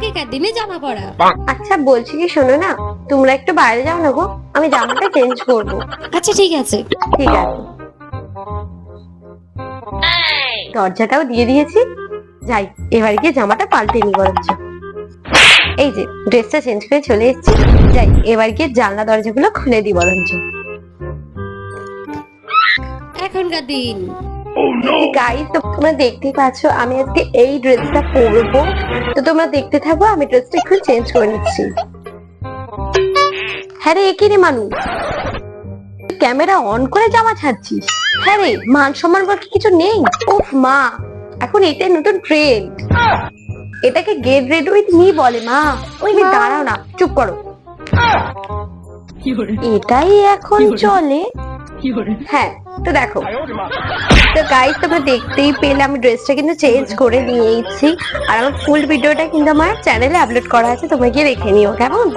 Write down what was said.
আগেকার দিনে জামা পরা। আচ্ছা বলছি কি, শোনো না, তোমরা একটু বাইরে যাও না গো, আমি জামাটা চেঞ্জ করবো। আচ্ছা ঠিক আছে। ঠিক আছে, দরজাটাও দিয়ে দিয়েছি। যাই, এবার গিয়ে জামাটা পাল্টে নি বরঞ্চ। এই যে ড্রেসটা চেঞ্জ করে চলে এসেছি। যাই, এবার গিয়ে জানলা দরজাগুলো খুলে দিই বরঞ্চ। এখনকার দিন গাইস, তোমরা দেখতেই পাচ্ছ আমি আজকে এই ড্রেসটা পরবো। তো তোমরা দেখতে থাকো, আমি ড্রেসটা একটু চেঞ্জ করে নিচ্ছি। হ্যাঁ রে, একই রে মানু, ক্যামেরা অন করে জামা ছাড়ছিস? হ্যাঁ রে, মান সম্মান বলতে কিছু নেই? ওফ মা, এখন এটাই নতুন ট্রেন্ড। এটাকে গেট রেড উইথ মি বলে মা। তুমি দাঁড়াও না, চুপ করো। এটাই এখন চলে। হ্যাঁ, তো দেখো, তো গাইস তোমরা দেখতেই পেলে আমি ড্রেসটা কিন্তু চেঞ্জ করে নিয়েছি। আর আমার ফুল ভিডিওটা কিন্তু আমার চ্যানেলে আপলোড করা আছে, তোমরা গিয়ে দেখে নিও কেমন।